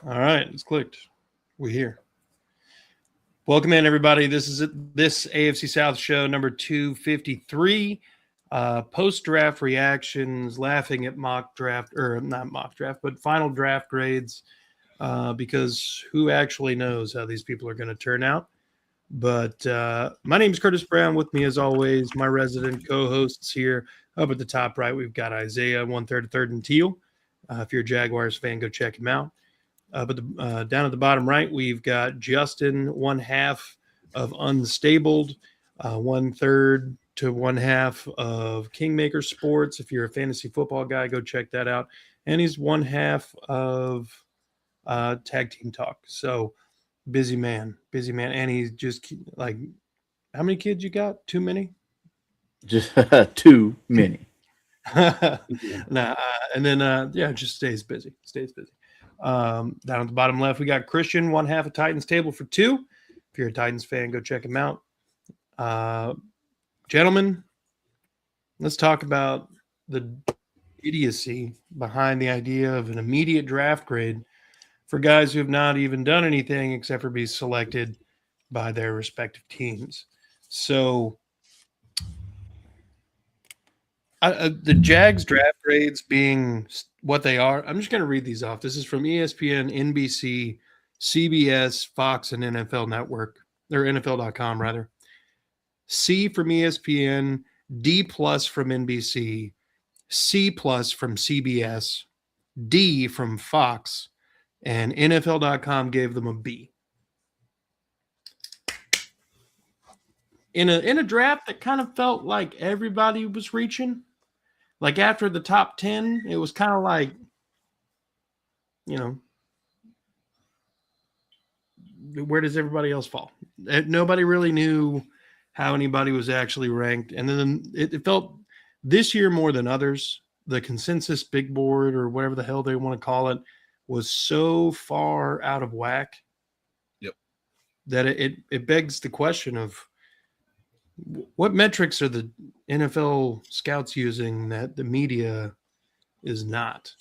All right, it's clicked. We're here. Welcome in, everybody. This is this AFC South show number 253. Post-draft reactions, laughing at mock draft, or not mock draft, but final draft grades, because who actually knows how these people are going to turn out. But my name is Curtis Brown. With me, as always, my resident co-hosts here. Up at the top right, we've got Isaiah, 1/3, third and teal. If you're a Jaguars fan, go check him out. But down at the bottom right, we've got Justin, 1/2 of Unstabled, 1/3 to 1/2 of Kingmaker Sports. If you're a fantasy football guy, go check that out. And he's 1/2 of Tag Team Talk. So busy man. And he's just like, how many kids you got? Too many? Just too many. Nah, and then just stays busy. Down at the bottom left, we got Christian, 1/2 of Titans Table for 2. If you're a Titans fan, go check him out. Gentlemen, let's talk about the idiocy behind the idea of an immediate draft grade for guys who have not even done anything except for be selected by their respective teams. So the Jags draft grades being what they are, I'm just going to read these off. This is from ESPN, NBC, CBS, Fox, and NFL Network, or NFL.com, rather. C from ESPN, D+ from NBC, C+ from CBS, D from Fox, and NFL.com gave them a B. In a draft that kind of felt like everybody was reaching. Like after the top 10, it was kind of like, where does everybody else fall? Nobody really knew how anybody was actually ranked. And then it felt this year more than others, the consensus big board or whatever the hell they want to call it was so far out of whack. Yep. That it begs the question of, what metrics are the NFL scouts using that the media is not?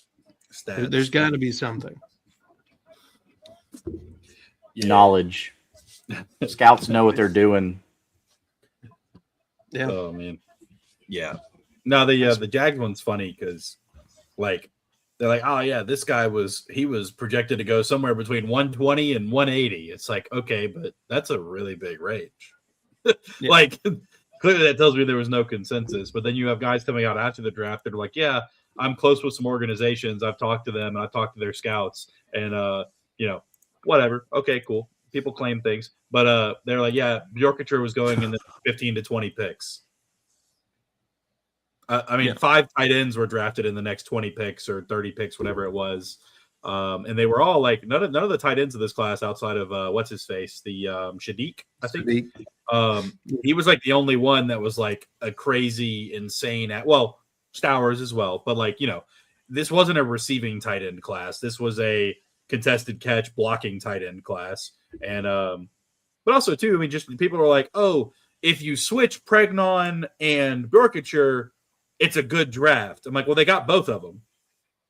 There's got to be something. Knowledge. Scouts know what they're doing. Yeah. Oh man. Yeah. No, the Jags one's funny because, like, they're like, oh yeah, this guy was projected to go somewhere between 120 and 180. It's like, okay, but that's a really big range. Yeah. Like, clearly that tells me there was no consensus. But then you have guys coming out after the draft that are like, yeah, I'm close with some organizations. I've talked to them. I've talked to their scouts, and whatever. Okay, cool. People claim things, but they're like, yeah, Bjorkacher was going in the 15 to 20 picks. I mean, 5 tight ends were drafted in the next 20 picks or 30 picks, whatever it was. And they were all like, none of the tight ends of this class outside of what's his face, the Shadiq, I think. He was like the only one that was like a crazy, insane. Stowers as well, but like, this wasn't a receiving tight end class. This was a contested catch blocking tight end class, and but also too, I mean, just people are like, oh, if you switch Pregnon and Bjorkacher, it's a good draft. I'm like, well, they got both of them.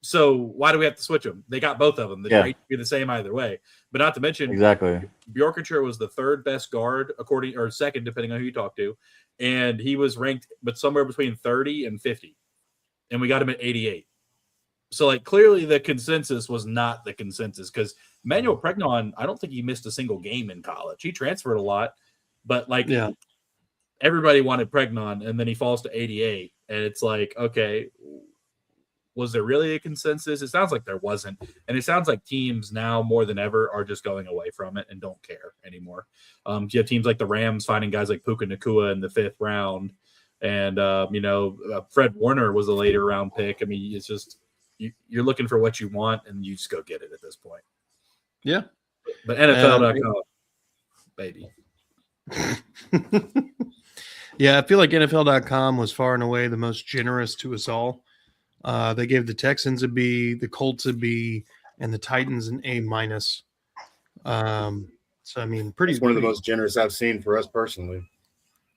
So why do we have to switch them? They got both of them. The grade would be the same either way. But not to mention, exactly, Bjorkacher was the 3rd best guard, or second, depending on who you talk to, and he was ranked, but somewhere between 30 and 50, and we got him at 88. So like clearly the consensus was not the consensus because Emmanuel Pregnon, I don't think he missed a single game in college. He transferred a lot, but like everybody wanted Pregnon, and then he falls to 88, and it's like, okay. Was there really a consensus? It sounds like there wasn't. And it sounds like teams now more than ever are just going away from it and don't care anymore. You have teams like the Rams finding guys like Puka Nacua in the 5th round. And, Fred Warner was a later round pick. I mean, it's just you're looking for what you want and you just go get it at this point. Yeah. But NFL.com, baby. Yeah, I feel like NFL.com was far and away the most generous to us all. They gave the Texans a B, the Colts a B, and the Titans an A-. So I mean, it's one of the most generous I've seen for us personally.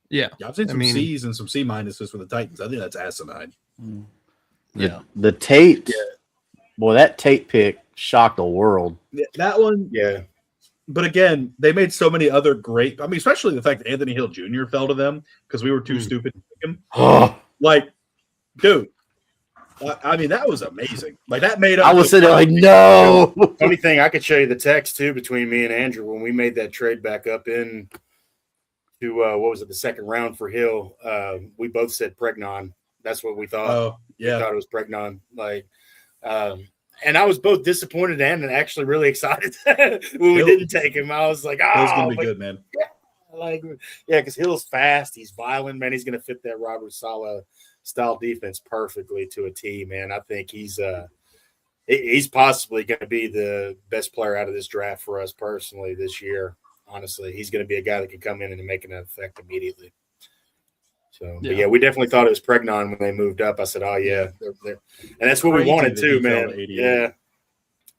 Yeah, I've seen some C's and some C- for the Titans. I think that's asinine. The Tate, boy, that Tate pick shocked the world. That one, Yeah. but again, they made so many other great. I mean, especially the fact that Anthony Hill Jr. fell to them because we were too stupid to pick him. Like, dude, I mean, that was amazing. Like that made up. I was sitting there like, no. Funny thing, I could show you the text too between me and Andrew when we made that trade back up in to what was it, the second round for Hill. We both said Pregnon. That's what we thought. Oh, yeah. We thought it was Pregnon. Like, and I was both disappointed and actually really excited when we didn't take him. I was like, oh, Hill's gonna be good, man. Yeah, because Hill's fast. He's violent, man. He's going to fit that Robert Saleh style defense perfectly to a T, man. I think he's possibly going to be the best player out of this draft for us personally this year. Honestly, he's going to be a guy that can come in and make an effect immediately. So, but yeah, we definitely thought it was Pregnon when they moved up. I said, oh yeah, they're. And that's what we wanted too, man. Yeah,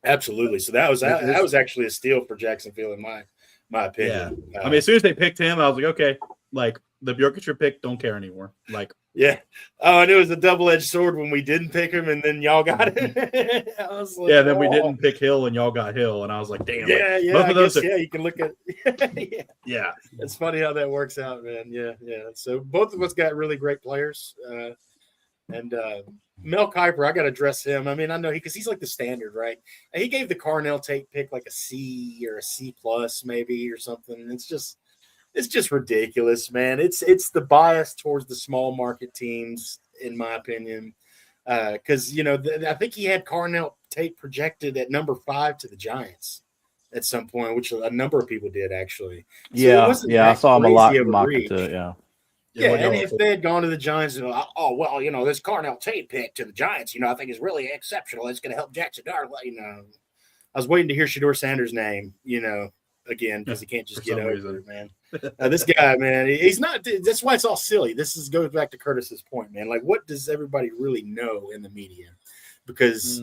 absolutely. So that was actually a steal for Jacksonville in my opinion. Yeah. I mean, as soon as they picked him, I was like, okay, like the Bjorkshire pick, don't care anymore. Like, yeah. Oh, and it was a double-edged sword when we didn't pick him, and then y'all got it. I was like, yeah. Then we didn't pick Hill, and y'all got Hill, and I was like, damn. Yeah, like, yeah. Both of those you can look at. Yeah. It's funny how that works out, man. Yeah, yeah. So both of us got really great players, and Mel Kiper, I got to address him. I mean, I know because he's like the standard, right? He gave the Carnell Tate pick like a C or a C plus maybe or something. It's just ridiculous, man. It's the bias towards the small market teams, in my opinion, because I think he had Carnell Tate projected at number 5 to the Giants at some point, which a number of people did actually. So I saw him a lot mocked it, Yeah, and if they had gone to the Giants, this Carnell Tate pick to the Giants, I think is really exceptional. It's going to help Jackson Dart. I was waiting to hear Shedeur Sanders' name, again, because he can't just get over it, man. This guy, man, he's not. That's why it's all silly. This goes back to Curtis's point, man. Like, what does everybody really know in the media? Because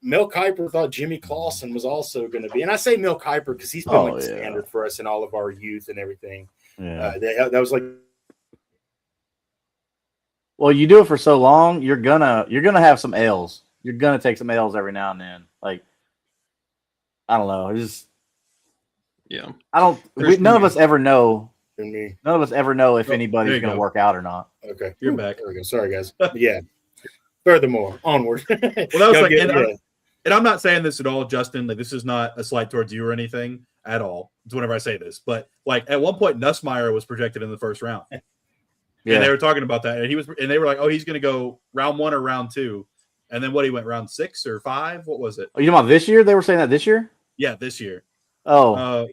Mel Kiper thought Jimmy Clausen was also going to be, and I say Mel Kiper because he's been the standard for us in all of our youth and everything. Yeah. That was like. Well, you do it for so long, you're gonna have some L's. You're gonna take some L's every now and then. Like, I don't know. None of us ever know. None of us ever know if anybody's going to work out or not. Okay, you're back. There we go. Sorry, guys. Yeah. Furthermore, onward. Well, that was like, and I'm not saying this at all, Justin. Like, this is not a slight towards you or anything at all. It's whenever I say this, but like at one point, Nussmeier was projected in the first round, and they were talking about that, and they were like, "Oh, he's going to go round 1 or round 2," and then he went round 6 or 5. What was it? Oh, you know about this year? They were saying that this year. Yeah, this year. Oh,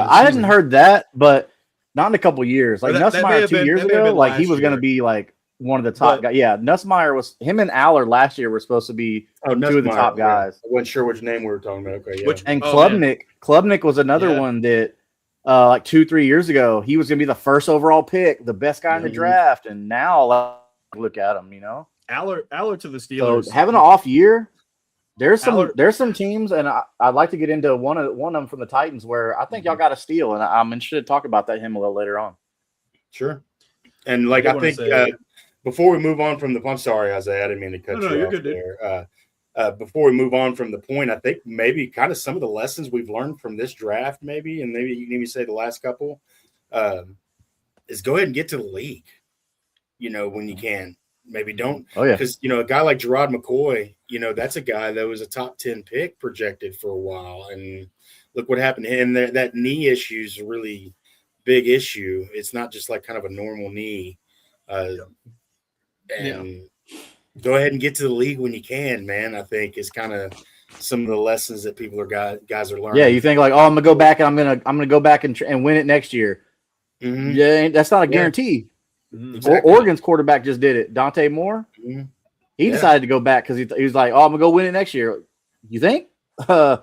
I hadn't heard that, but not in a couple years. Like Nussmeier 2 years ago, like he was going to be like one of the top guys. Yeah, Nussmeier was him and Aller last year were supposed to be 2 of the top guys. I wasn't sure which name we were talking about. Okay, yeah. And Klubnik was another one that like 2-3 years ago he was going to be the first overall pick, the best guy in the draft, and now look at him. Aller to the Steelers. So having an off year. There's some teams, and I'd like to get into one of them from the Titans where I think y'all got a steal, and I'm interested to talk about him a little later on. Sure. And I think before we move on from I'm sorry, Isaiah, I didn't mean to cut you off. You're good, dude. Before we move on from the point, I think maybe kind of some of the lessons we've learned from this draft, maybe, and maybe you can even say the last couple, is go ahead and get to the league, when you can. Maybe don't. Oh, yeah. Because, a guy like Gerard McCoy, that's a guy that was a top 10 pick projected for a while. And look what happened to him. That knee issue is a really big issue. It's not just like kind of a normal knee. And go ahead and get to the league when you can, man, I think is kind of some of the lessons that people guys are learning. Yeah, you think like, oh, I'm going to go back and I'm going to go back and win it next year. Mm-hmm. Yeah, that's not a guarantee. Exactly. Oregon's quarterback just did it. Dante Moore. Mm-hmm. He decided to go back because he was like, "Oh, I'm gonna go win it next year." You think? Because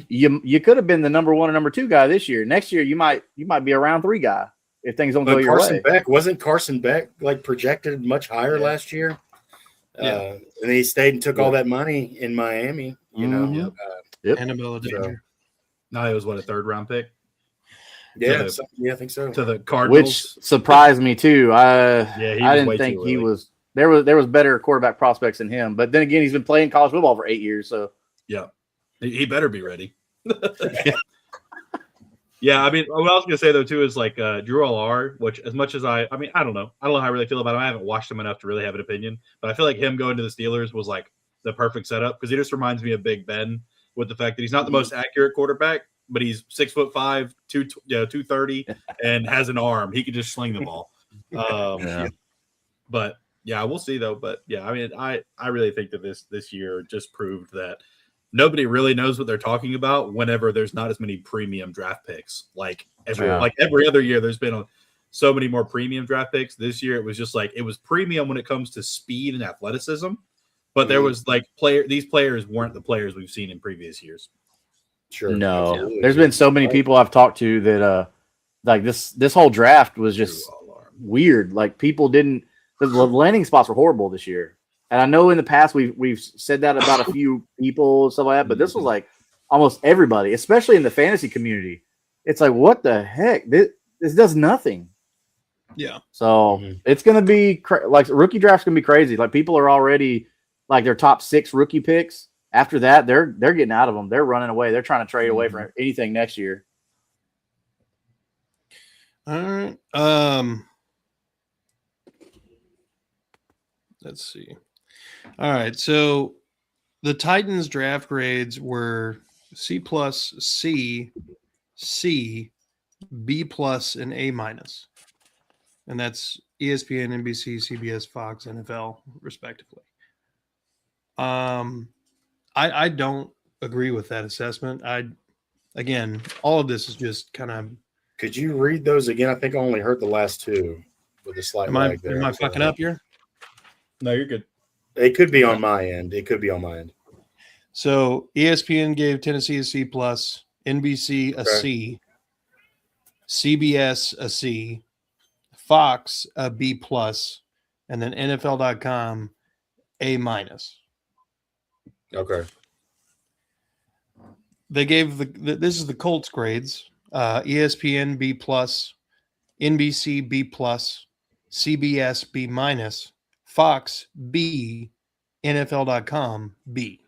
you could have been the number 1 or number 2 guy this year. Next year, you might be a round 3 guy if things don't go your way. Wasn't Carson Beck like projected much higher last year? And he stayed and took all that money in Miami. Annabella Danger. No, it was a 3rd round pick. Yeah, I think so. To the Cardinals, which surprised me too. I didn't think he was. There was better quarterback prospects than him. But then again, he's been playing college football for 8 years. So yeah, He better be ready. Yeah, I mean, what I was gonna say though too is like Drew L.R., which as much as I mean, I don't know how I really feel about him. I haven't watched him enough to really have an opinion, but I feel like him going to the Steelers was like the perfect setup because he just reminds me of Big Ben with the fact that he's not the most accurate quarterback, but he's 6'5", 230, and has an arm. He can just sling the ball. But yeah, we'll see though. But yeah, I mean, I really think that this year just proved that nobody really knows what they're talking about whenever there's not as many premium draft picks. Like every other year, there's been so many more premium draft picks. This year, it was just like it was premium when it comes to speed and athleticism, but there was like these players weren't the players we've seen in previous years. Sure. No, Absolutely. there's been so many people I've talked to that like this whole draft was just weird. Like people didn't the landing spots were horrible this year. And I know in the past we've said that about a few people and stuff like that, but this was like almost everybody, especially in the fantasy community. It's like, what the heck? This does nothing. Yeah. So it's gonna be like rookie draft's gonna be crazy. Like people are already like their top 6 rookie picks. After that, they're getting out of them. They're running away. They're trying to trade away from anything next year. All right. Let's see. All right, so the Titans draft grades were C+, C, C, B+, and A-, and that's ESPN, NBC, CBS, Fox, NFL, respectively. I don't agree with that assessment. Again, all of this is just kind of. Could you read those again? I think I only heard the last two with a slight lag there. Am I fucking up here? No, you're good. It could be on my end. So ESPN gave Tennessee a C+, NBC a C, CBS a C, Fox a B+, and then NFL.com A-. Okay. They gave this is the Colts grades. ESPN B+, NBC B+, CBS B-, Fox B, NFL.com B.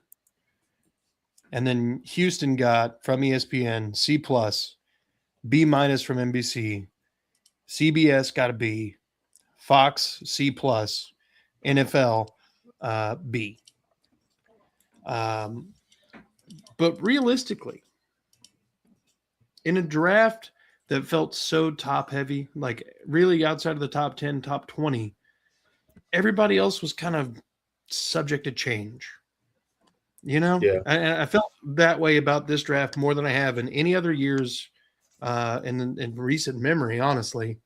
And then Houston got from ESPN C+, B- from NBC, CBS got a B, Fox C+, NFL B. But realistically, in a draft that felt so top heavy, like really outside of the top 10, top 20, everybody else was kind of subject to change. You know, I felt that way about this draft more than I have in any other years in recent memory, honestly.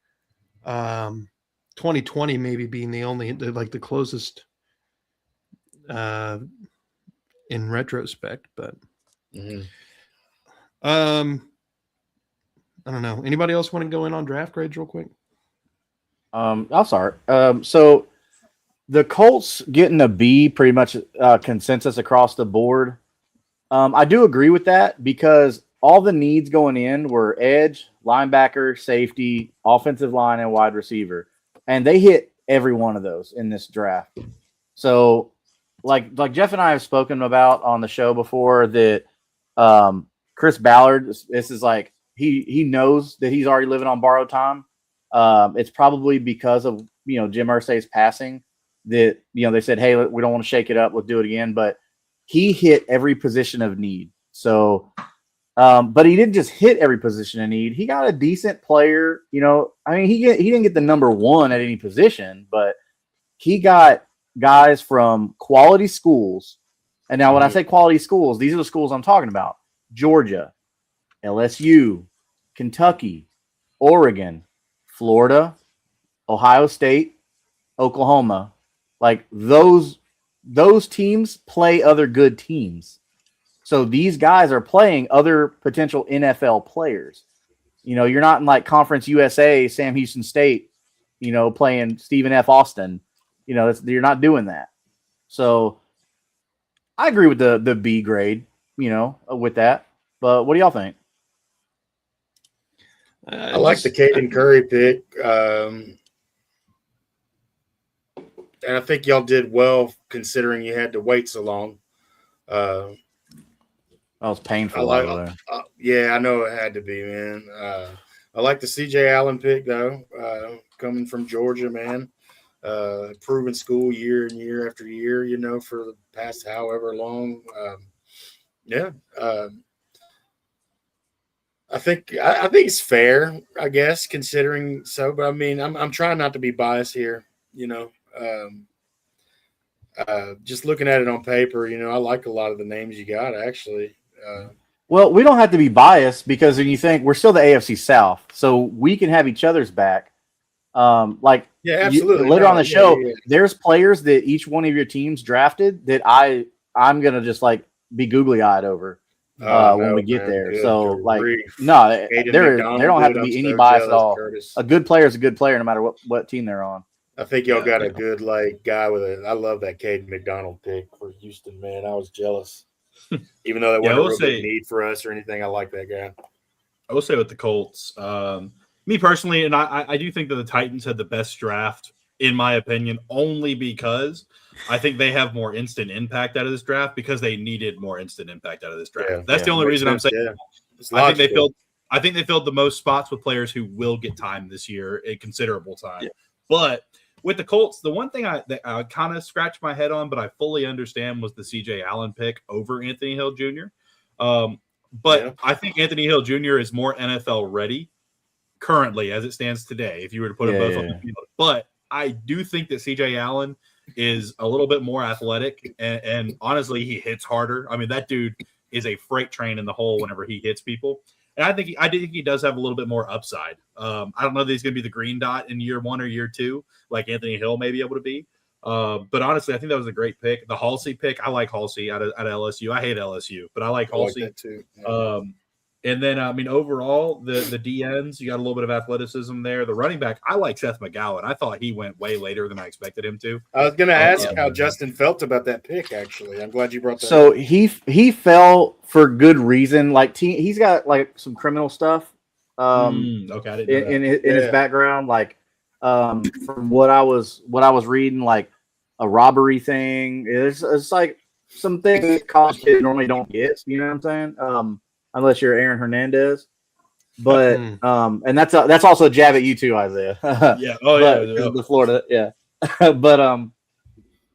2020 maybe being the closest in retrospect, but I don't know. Anybody else want to go in on draft grades real quick? I'll start. So the Colts getting a B, pretty much consensus across the board. I do agree with that because all the needs going in were edge, linebacker, safety, offensive line, and wide receiver, and they hit every one of those in this draft. So, like Jeff and I have spoken about on the show before, that Chris Ballard, this is like he knows that he's already living on borrowed time. It's probably because of Jim Irsay's passing that they said, hey, we don't want to shake it up, let's do it again. But he hit every position of need. So, but he didn't just hit every position of need. He got a decent player. He didn't get the number one at any position, but he got guys from quality schools. And now when I say quality schools, these are the schools I'm talking about: Georgia, LSU, Kentucky, Oregon, Florida, Ohio State, Oklahoma. Like those teams play other good teams. So these guys are playing other potential NFL players. You're not in like Conference USA, Sam Houston State, playing Stephen F. Austin. You're not doing that. So I agree with the B grade, with that. But what do y'all think? I like the Caden Curry pick. And I think y'all did well considering you had to wait so long. That was painful. Yeah, I know it had to be, man. I like the C.J. Allen pick though, coming from Georgia, man. Proven school year and year after year, for the past however long. I think it's fair, I guess, considering so. But I mean, I'm trying not to be biased here, just looking at it on paper, I like a lot of the names you got actually. Well, we don't have to be biased because when you think we're still the AFC South, so we can have each other's back. Yeah, absolutely. Later on the show, there's players that each one of your teams drafted that I'm gonna just like be googly eyed over when we get there. So there don't have to be any bias at all. Curtis. A good player is a good player no matter what team they're on. I think y'all got a good guy with I love that Caden McDonald pick for Houston, man. I was jealous. Even though that wasn't a real big need for us or anything, I like that guy. I will say with the Colts, me personally, and I do think that the Titans had the best draft, in my opinion, only because I think they have more instant impact out of this draft because they needed more instant impact out of this draft. That's the only reason I'm saying. Yeah. I think they filled the most spots with players who will get time this year, a considerable time. Yeah. But with the Colts, the one thing that I kind of scratched my head on, but I fully understand, was the C.J. Allen pick over Anthony Hill Jr. I think Anthony Hill Jr. is more NFL ready currently as it stands today, if you were to put them both on the field. But I do think that C.J. Allen is a little bit more athletic, and honestly, he hits harder. I mean, that dude is a freight train in the hole whenever he hits people. And I think he does have a little bit more upside. I don't know that he's going to be the green dot in year 1 or year 2, like Anthony Hill may be able to be. But honestly, I think that was a great pick. The Halsey pick, I like Halsey out of LSU. I hate LSU, but I like Halsey. I like that too. Yeah. And then, I mean, overall, the DNs, you got a little bit of athleticism there. The running back, I like Seth McGowan. I thought he went way later than I expected him to. I was going to ask how Justin felt about that pick, actually. I'm glad you brought that up. So up. he fell for good reason. Like, he's got, like, some criminal stuff in his background. Like, from what I was reading, like, a robbery thing. It's like some things college kids normally don't get. You know what I'm saying? Unless you're Aaron Hernandez, but and that's also a jab at you too, Isaiah. The Florida, but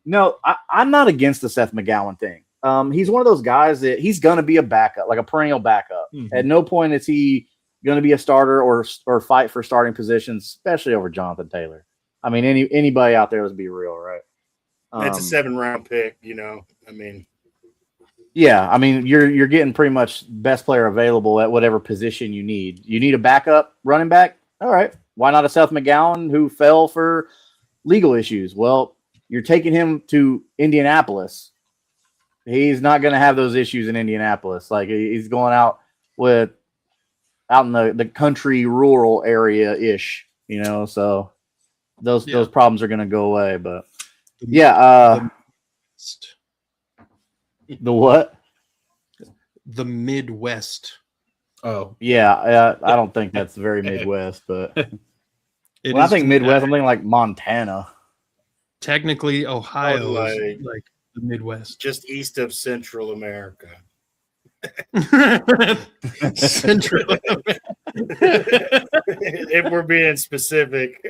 no, I'm not against the Seth McGowan thing. He's one of those guys that he's gonna be a backup, like a perennial backup. Mm-hmm. At no point is he gonna be a starter or fight for starting positions, especially over Jonathan Taylor. I mean, anybody out there, let's be real, right? It's a 7th-round pick, I mean. Yeah, I mean, you're getting pretty much best player available at whatever position you need. You need a backup running back? All right. Why not a Seth McGowan who fell for legal issues? Well, you're taking him to Indianapolis. He's not going to have those issues in Indianapolis. Like, he's going out in the country rural area-ish, so those problems are going to go away. But, the what? The Midwest. Oh, yeah. I don't think that's very Midwest, but when I think Midwest, I'm thinking like Montana. Technically, Ohio is like the Midwest. Just east of Central America. Central America. If we're being specific.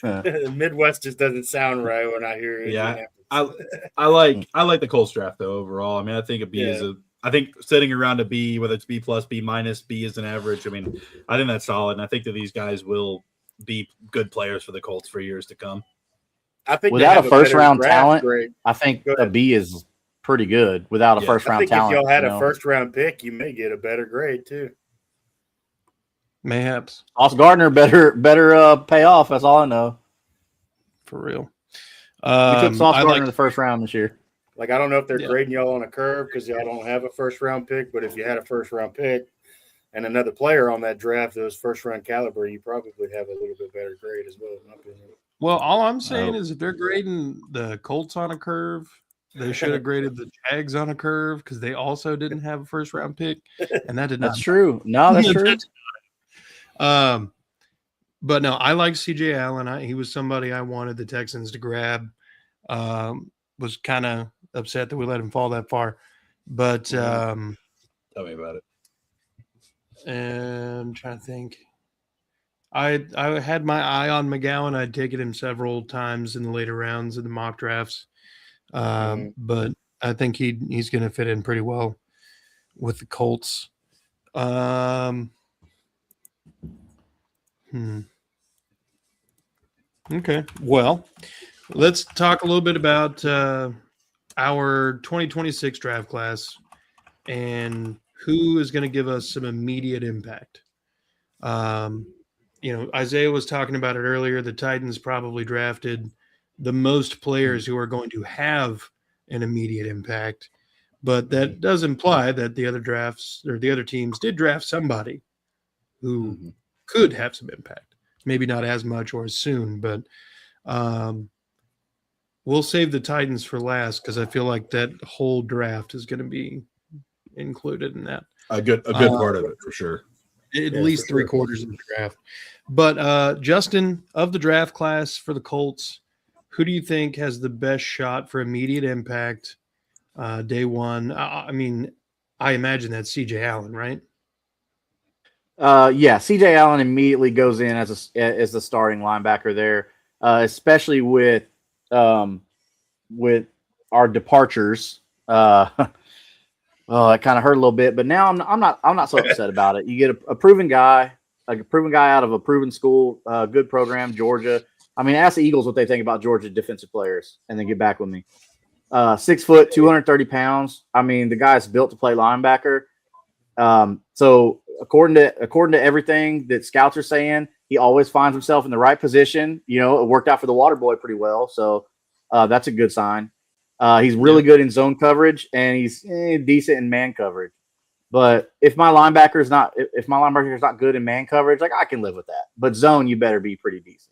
Midwest just doesn't sound right when I hear it. Yeah. I like the Colts draft though overall. I mean, I think a B is I think sitting around a B, whether it's B plus, B minus, B is an average. I mean, I think that's solid, and I think that these guys will be good players for the Colts for years to come. I think without a first round talent, I think a B is pretty good. Without a first round talent, if y'all had a first round pick, you may get a better grade too. Mayhaps. Sauce Gardner better pay off. That's all I know. For real. We took Sauce Gardner in the first round this year. Like, I don't know if they're grading y'all on a curve because y'all don't have a first round pick, but if you had a first round pick and another player on that draft that was first round caliber, you probably have a little bit better grade as well, in my opinion. Well, all I'm saying is if they're grading the Colts on a curve, they should have graded the Jags on a curve because they also didn't have a first round pick, and that did not. That's true. No, that's true. But no, I like C.J. Allen. He was somebody I wanted the Texans to grab. Was kind of upset that we let him fall that far. But Tell me about it. I'm trying to think. I had my eye on McGowan. I'd taken him several times in the later rounds of the mock drafts, but I think he's going to fit in pretty well with the Colts. Okay. Well, let's talk a little bit about our 2026 draft class and who is going to give us some immediate impact. Isaiah was talking about it earlier. The Titans probably drafted the most players who are going to have an immediate impact, but that does imply that the other drafts or the other teams did draft somebody who could have some impact. Maybe not as much or as soon, but we'll save the Titans for last because I feel like that whole draft is going to be included in that. A good part of it for sure. At least three-quarters of the draft. But Justin, of the draft class for the Colts, who do you think has the best shot for immediate impact day one? I mean, I imagine that's CJ Allen, right? Yeah, CJ Allen immediately goes in as the starting linebacker there, especially with our departures. Oh, it kind of hurt a little bit, but now I'm not so upset about it. You get a proven guy, out of a proven school, good program, Georgia. I mean, ask the Eagles what they think about Georgia defensive players, and then get back with me. 6 foot, 230 pounds. I mean, the guy's built to play linebacker. So according to everything that scouts are saying, he always finds himself in the right position. You know, it worked out for the water boy pretty well, so that's a good sign. He's really good in zone coverage, and he's decent in man coverage. But if my linebacker is not good in man coverage, like I can live with that. But zone, you better be pretty decent.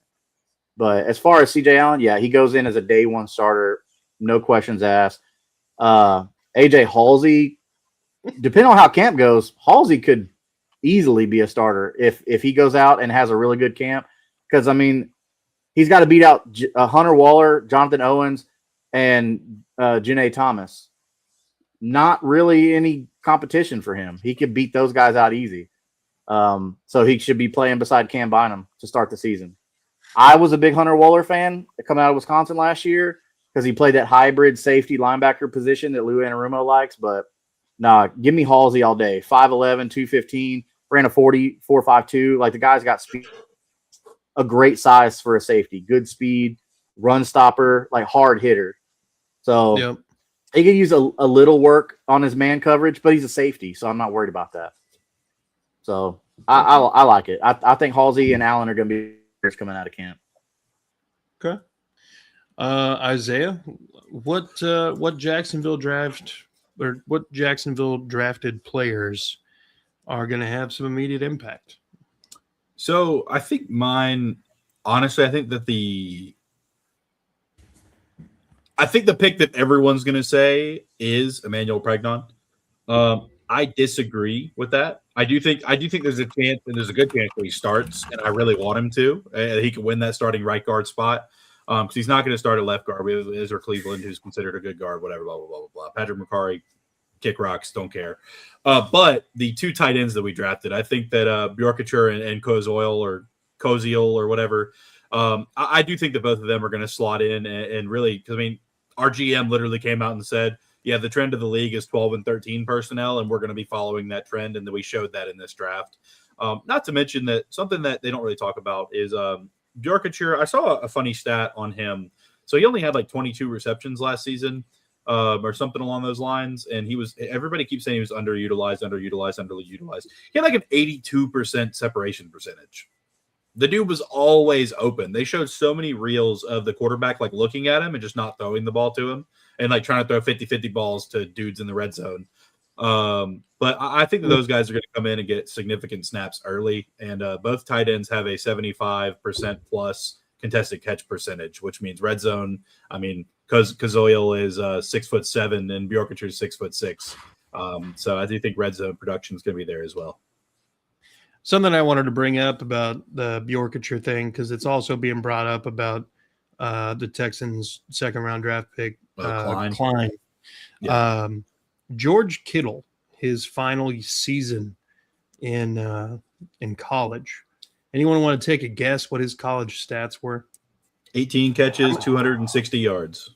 But as far as CJ Allen, yeah, he goes in as a day one starter, no questions asked. AJ Halsey, depending on how camp goes, Halsey could easily be a starter if he goes out and has a really good camp. Because I mean, he's got to beat out Hunter Waller, Jonathan Owens, and Janae Thomas. Not really any competition for him. He could beat those guys out easy. So he should be playing beside Cam Bynum to start the season. I was a big Hunter Waller fan coming out of Wisconsin last year because he played that hybrid safety linebacker position that Lou Anarumo likes. But nah, give me Halsey all day. 5'11", 215, ran a 40.452. Like the guy's got speed. A great size for a safety. Good speed, run stopper, like hard hitter. So he could use a little work on his man coverage, but he's a safety, so I'm not worried about that. So I like it. I think Halsey and Allen are going to be coming out of camp. Okay. Isaiah, what Jacksonville drafted players are going to have some immediate impact? So I think mine, honestly, I think the pick that everyone's going to say is Emmanuel Pregnon. I disagree with that. I do think there's a chance, and there's a good chance that he starts, and I really want him to. He could win that starting right guard spot because he's not going to start at left guard with Ezra Cleveland, who's considered a good guard, whatever, blah, blah, blah, blah, blah. Patrick McCarry, kick rocks, don't care. But the two tight ends that we drafted, I think that Bjorkacher and Koziel or whatever, I do think that both of them are going to slot in and really, because I mean, our GM literally came out and said, yeah, the trend of the league is 12 and 13 personnel, and we're going to be following that trend, and then we showed that in this draft. Not to mention that something that they don't really talk about is Bjorkacher. I saw a funny stat on him. So he only had like 22 receptions last season or something along those lines, and everybody keeps saying he was underutilized. He had like an 82% separation percentage. The dude was always open. They showed so many reels of the quarterback like looking at him and just not throwing the ball to him and like trying to throw 50-50 balls to dudes in the red zone. But I think that those guys are going to come in and get significant snaps early. And both tight ends have a 75% plus contested catch percentage, which means red zone. I mean, because Kazoil is 6'7" and Bjorkacher is 6'6". So I do think red zone production is going to be there as well. Something I wanted to bring up about the Bjorkacher thing, because it's also being brought up about the Texans' second-round draft pick, Klein. Yeah. George Kittle, his final season in college. Anyone want to take a guess what his college stats were? 18 catches, 260 yards.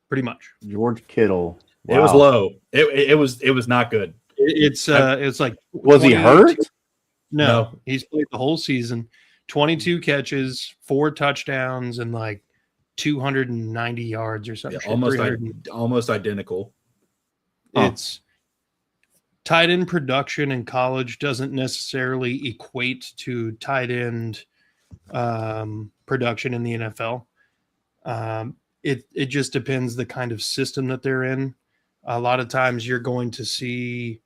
Pretty much. George Kittle. It was Wow. low. It was not good. It's like Was he hurt? No, he's played the whole season. 22 catches, 4 touchdowns, and like 290 yards or something. Yeah, almost identical. It's tight end production in college doesn't necessarily equate to tight end production in the NFL. It just depends the kind of system that they're in. A lot of times you're going to see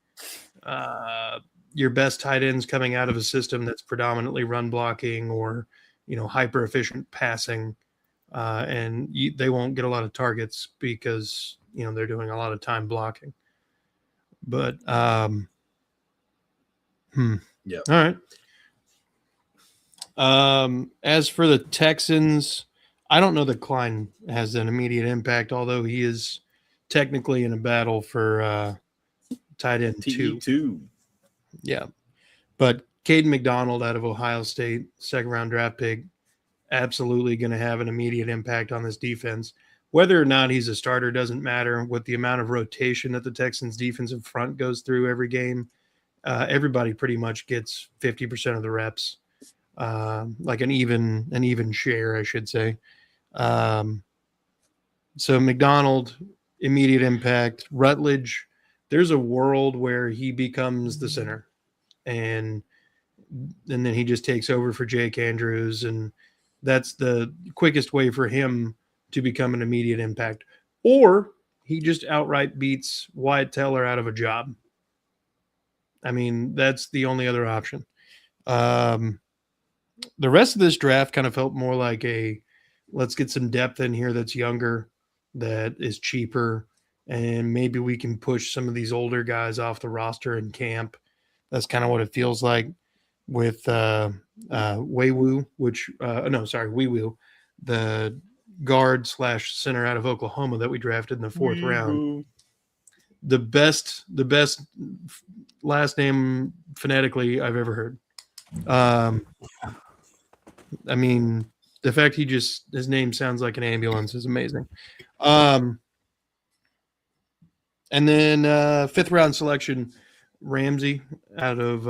your best tight ends coming out of a system that's predominantly run blocking or, hyper efficient passing. And they won't get a lot of targets because, they're doing a lot of time blocking. But, Yeah. All right. As for the Texans, I don't know that Klein has an immediate impact, although he is technically in a battle for tight end two. Yeah. But Caden McDonald out of Ohio State, second-round draft pick, absolutely going to have an immediate impact on this defense. Whether or not he's a starter doesn't matter. With the amount of rotation that the Texans' defensive front goes through every game, everybody pretty much gets 50% of the reps, like an even share, I should say. So McDonald, immediate impact. Rutledge, there's a world where he becomes the center, and then he just takes over for Jake Andrews, and that's the quickest way for him to become an immediate impact. Or he just outright beats Wyatt Teller out of a job. I mean, that's the only other option. The rest of this draft kind of felt more like let's get some depth in here that's younger, that is cheaper, and maybe we can push some of these older guys off the roster in camp. That's kind of what it feels like with Weiwu, Weiwu, the guard / center out of Oklahoma that we drafted in the 4th round. The best last name phonetically I've ever heard. I mean, the fact his name sounds like an ambulance is amazing. And then 5th round selection, Ramsey out of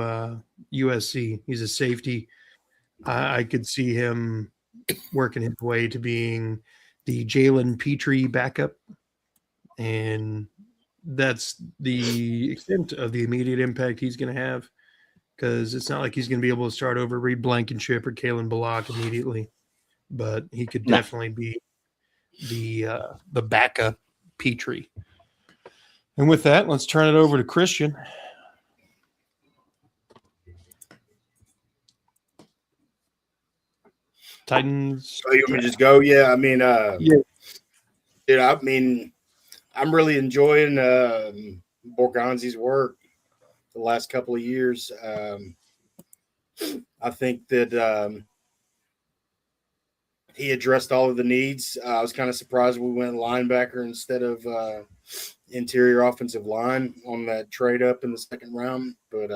USC. He's a safety. I could see him working his way to being the Jalen Petrie backup. And that's the extent of the immediate impact he's going to have, because it's not like he's going to be able to start over Reed Blankenship or Kalen Balak immediately. But he could definitely be the backup Petrie. And with that, let's turn it over to Christian. Titans. Oh, you want me to just go? Yeah, I mean, Yeah. Dude, I mean, I'm really enjoying Borgonzi's work the last couple of years. I think that he addressed all of the needs. I was kind of surprised we went linebacker instead of interior offensive line on that trade up in the 2nd round, but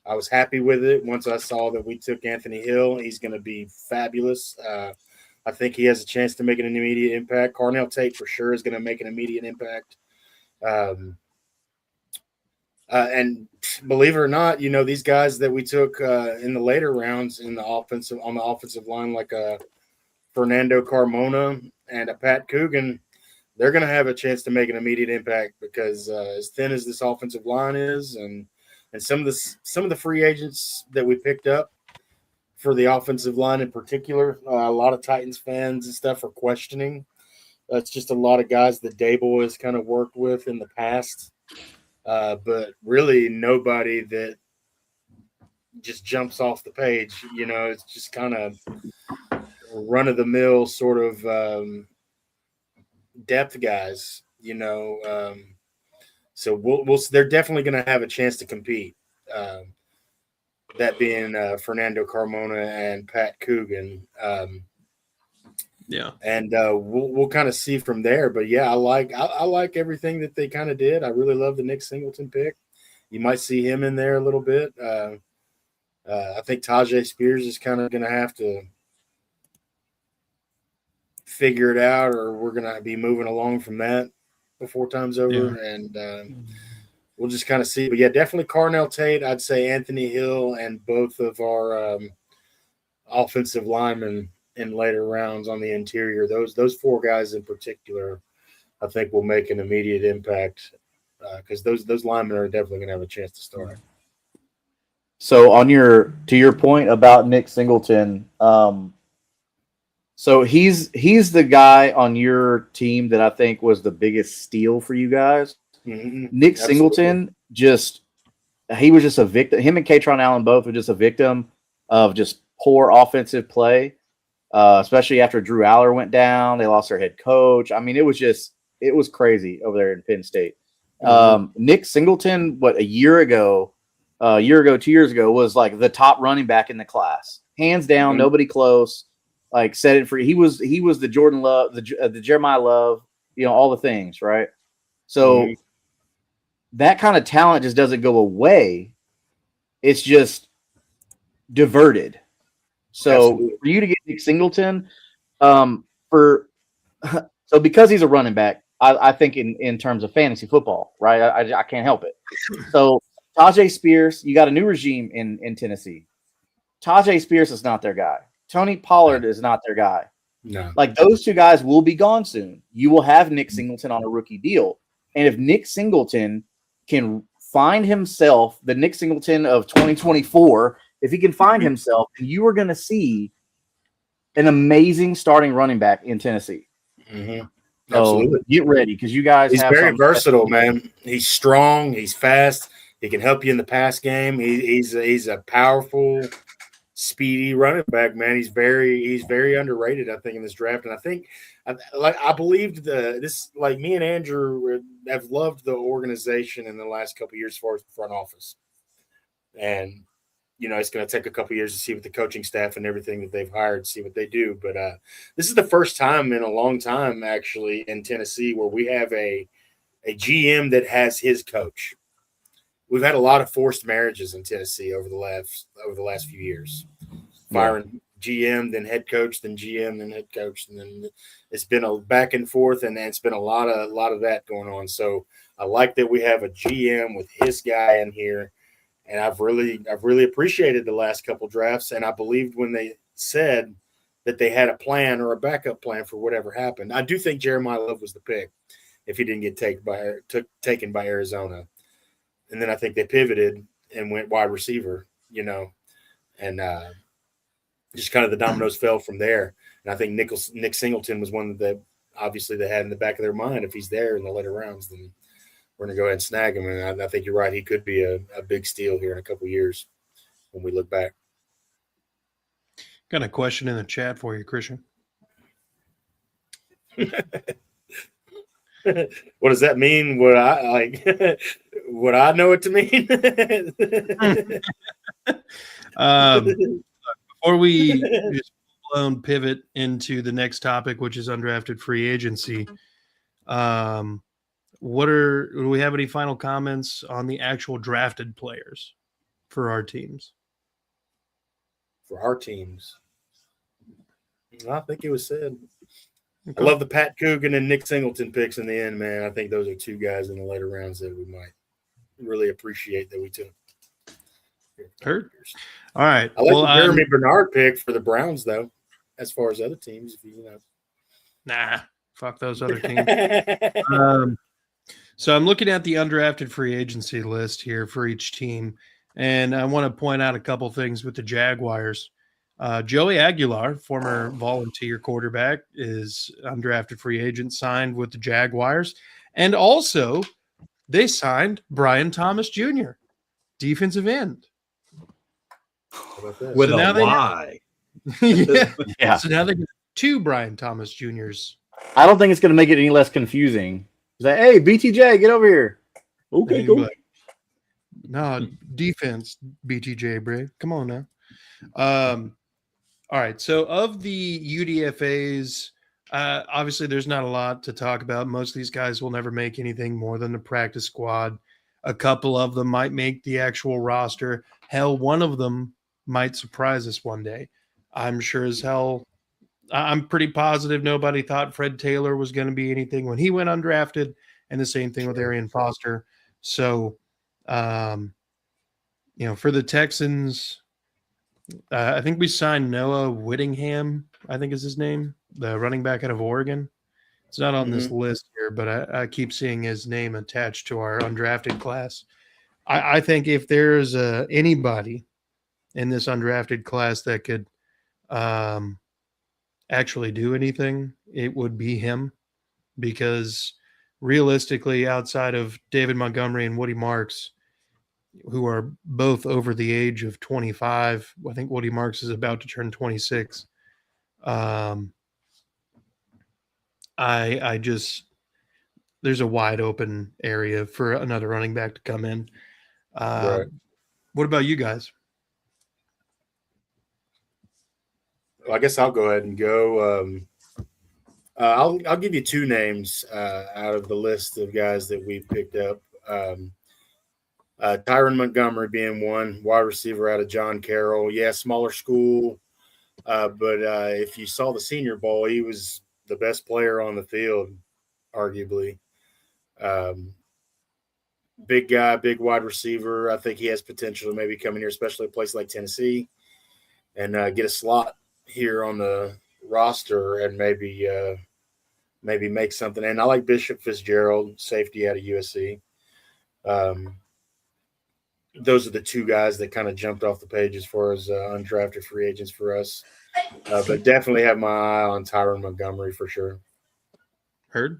I was happy with it. Once I saw that we took Anthony Hill, he's going to be fabulous. I think he has a chance to make an immediate impact. Carnell Tate for sure is going to make an immediate impact. And believe it or not, these guys that we took in the later rounds on the offensive line, like Fernando Carmona and a Pat Coogan, they're going to have a chance to make an immediate impact because as thin as this offensive line is, and some of the free agents that we picked up for the offensive line in particular, a lot of Titans fans and stuff are questioning. That's just a lot of guys that Dable has kind of worked with in the past, but really nobody that just jumps off the page. It's just kind of run of the mill sort of depth guys. So they're definitely going to have a chance to compete. That being Fernando Carmona and Pat Coogan. Yeah. And we'll kind of see from there. But yeah, I like everything that they kind of did. I really love the Nick Singleton pick. You might see him in there a little bit. I think Tajay Spears is kind of going to have to figure it out, or we're going to be moving along from that before time's over. Yeah. And we'll just kind of see. But yeah, definitely Carnell Tate. I'd say Anthony Hill and both of our offensive linemen in later rounds on the interior. Those four guys in particular, I think will make an immediate impact because those linemen are definitely going to have a chance to start. So to your point about Nick Singleton, so he's the guy on your team that I think was the biggest steal for you guys. Mm-hmm. Nick Absolutely. Singleton he was just a victim. Him and Katron Allen both were just a victim of just poor offensive play, especially after Drew Aller went down. They lost their head coach. I mean, it was crazy over there in Penn State. Mm-hmm. Nick Singleton, 2 years ago, was like the top running back in the class, hands down. Mm-hmm. Nobody close. Like set it free. He was the Jordan Love, the Jeremiah Love, all the things, right? So mm-hmm. that kind of talent just doesn't go away. It's just diverted. So Absolutely. For you to get Nick Singleton, because he's a running back, I think in terms of fantasy football, right? I can't help it. So Tajay Spears, you got a new regime in Tennessee. Tajay Spears is not their guy. Tony Pollard is not their guy. No. Like those two guys will be gone soon. You will have Nick Singleton on a rookie deal. And if Nick Singleton can find himself, the Nick Singleton of 2024, if he can find himself, you are going to see an amazing starting running back in Tennessee. Mm-hmm. So Absolutely. Get ready because you guys he's very versatile, man. He's strong. He's fast. He can help you in the pass game. He's a powerful, speedy running back, man. He's very underrated, I think, in this draft. And I think, I believed me and Andrew have loved the organization in the last couple of years as far as the front office. And, it's going to take a couple of years to see what the coaching staff and everything that they've hired, see what they do. But this is the first time in a long time, actually, in Tennessee where we have a GM that has his coach. We've had a lot of forced marriages in Tennessee over the last few years. Firing GM, then head coach, then GM, then head coach, and then it's been a back and forth, and it's been a lot of that going on. So I like that we have a GM with his guy in here, and I've really appreciated the last couple drafts, and I believed when they said that they had a plan or a backup plan for whatever happened. I do think Jeremiah Love was the pick if he didn't get taken by Arizona. And then I think they pivoted and went wide receiver, and just kind of the dominoes fell from there. And I think Nick Singleton was one that obviously they had in the back of their mind. If he's there in the later rounds, then we're going to go ahead and snag him. And I think you're right. He could be a big steal here in a couple of years when we look back. Got a question in the chat for you, Christian. What does that mean? What I like? What I know it to mean? Before we just blown pivot into the next topic, which is undrafted free agency, do we have any final comments on the actual drafted players for our teams? For our teams, I think it was said. Okay. I love the Pat Coogan and Nick Singleton picks in the end, man. I think those are two guys in the later rounds that we might really appreciate that we took. Heard. All right. I like the Jeremy Bernard pick for the Browns, though, as far as other teams. Nah, fuck those other teams. So I'm looking at the undrafted free agency list here for each team, and I want to point out a couple things with the Jaguars. Joey Aguilar, former volunteer quarterback, is undrafted free agent, signed with the Jaguars. And also, they signed Brian Thomas Jr., defensive end. With a Y. Yeah. So now they get 2 Brian Thomas Jr.'s. I don't think it's going to make it any less confusing. It's like, hey, BTJ, get over here. Okay, cool. No, defense, BTJ, Bray. Come on now. All right. So of the UDFA's Obviously, there's not a lot to talk about. Most of these guys will never make anything more than the practice squad. A couple of them might make the actual roster. Hell, one of them might surprise us one day. I'm sure as hell. I'm pretty positive nobody thought Fred Taylor was going to be anything when he went undrafted, and the same thing with Arian Foster. So, for the Texans, I think we signed Noah Whittingham, I think is his name, the running back out of Oregon. It's not on this list here, but I keep seeing his name attached to our undrafted class. I think if there's anybody in this undrafted class that could actually do anything, it would be him, because realistically, outside of David Montgomery and Woody Marks, who are both over the age of 25, I think Woody Marks is about to turn 26. I just, there's a wide open area for another running back to come in. Right. What about you guys? Well, I guess I'll go ahead and go. I'll give you two names out of the list of guys that we picked up. Tyron Montgomery being one, wide receiver out of John Carroll. Yeah, smaller school, but if you saw the Senior Bowl, he was the best player on the field, arguably. Big guy, big wide receiver. I think he has potential to maybe come in here, especially a place like Tennessee, and get a slot here on the roster and maybe make something. And I like Bishop Fitzgerald, safety out of USC. Those are the two guys that kind of jumped off the page as far as undrafted free agents for us. But definitely have my eye on Tyron Montgomery for sure. Heard.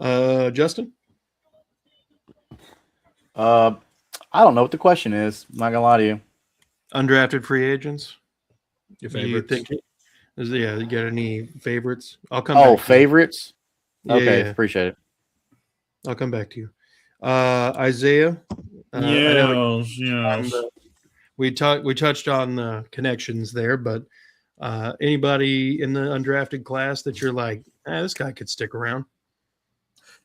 Justin? I don't know what the question is. I'm not gonna lie to you. Undrafted free agents? Your You favorites? think? You got any favorites? I'll come. Oh, back to you. favorites. Yeah, Okay, yeah. appreciate it. I'll come back to you. Isaiah. I know we touched on the connections there, but anybody in the undrafted class that you're like, this guy could stick around?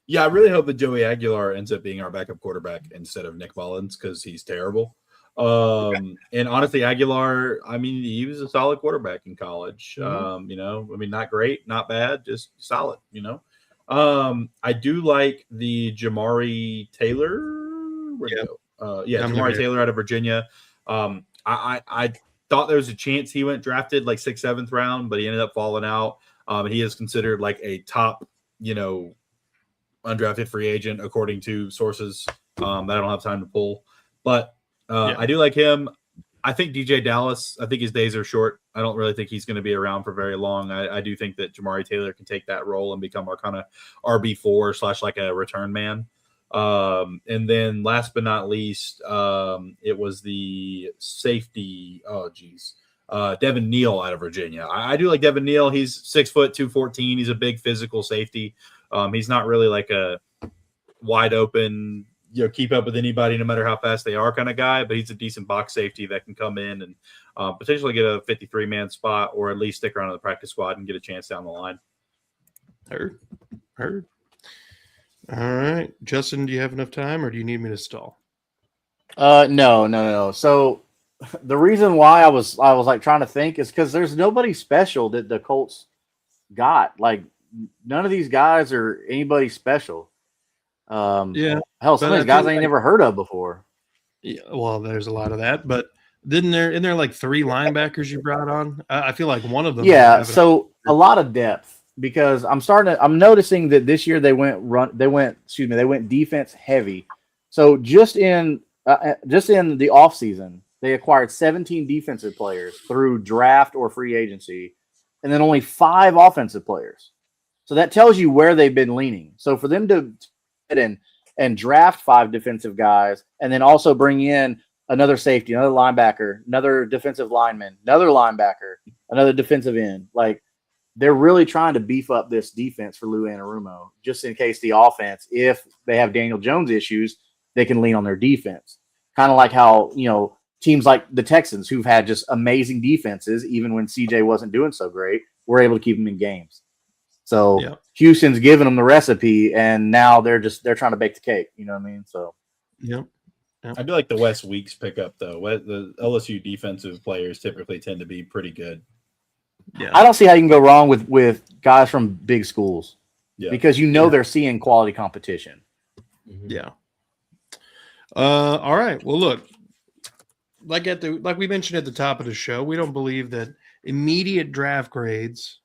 Yeah, I really hope that Joey Aguilar ends up being our backup quarterback instead of Nick Mullins, because he's terrible. And honestly, Aguilar, I mean, he was a solid quarterback in college. Not great, not bad, just solid, I do like the Jamari Taylor. Jamari Taylor out of Virginia. I thought there was a chance he went drafted like 6th, 7th round, but he ended up falling out. He is considered like a top, undrafted free agent according to sources that I don't have time to pull. But I do like him. I think DJ Dallas, I think his days are short. I don't really think he's going to be around for very long. I do think that Jamari Taylor can take that role and become our kind of RB4 / like a return man. And then last but not least, it was the safety. Devin Neal out of Virginia. I do like Devin Neal. He's 6 foot 214. He's a big physical safety. He's not really like a wide open, keep up with anybody no matter how fast they are kind of guy, but he's a decent box safety that can come in and potentially get a 53-man spot, or at least stick around on the practice squad and get a chance down the line. Heard. All right. Justin, do you have enough time, or do you need me to stall? No. So the reason why I was like trying to think is because there's nobody special that the Colts got. Like, none of these guys are anybody special. Hell, some of these guys I ain't never heard of before. Yeah, well, there's a lot of that, but isn't there like 3 linebackers you brought on? I feel like one of them. Yeah, so a lot of depth, because I'm noticing that this year they went defense heavy. So just in the offseason, they acquired 17 defensive players through draft or free agency, and then only 5 offensive players. So that tells you where they've been leaning. So for them to get in and draft 5 defensive guys, and then also bring in another safety, another linebacker, another defensive lineman, another linebacker, another defensive end, like, they're really trying to beef up this defense for Lou Anarumo, just in case the offense, if they have Daniel Jones issues, they can lean on their defense. Kind of like how, teams like the Texans, who've had just amazing defenses, even when CJ wasn't doing so great, were able to keep them in games. So Yeah. Houston's giving them the recipe, and now they're trying to bake the cake. You know what I mean? So Yep. I do like the Wes Weeks pickup though. The LSU defensive players typically tend to be pretty good. Yeah. I don't see how you can go wrong with guys from big schools because they're seeing quality competition. Yeah. All right. Well, look, like we mentioned at the top of the show, we don't believe that immediate draft grades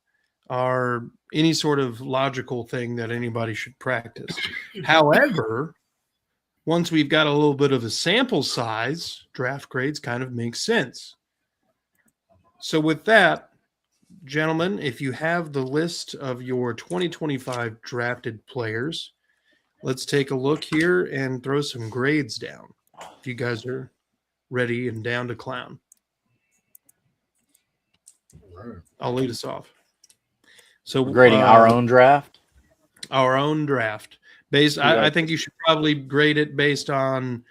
are any sort of logical thing that anybody should practice. However, once we've got a little bit of a sample size, draft grades kind of make sense. So with that, gentlemen, if you have the list of your 2025 drafted players, let's take a look here and throw some grades down. If you guys are ready and down to clown. I'll lead us off. So We're grading our own draft. Our own draft. I think you should probably grade it based on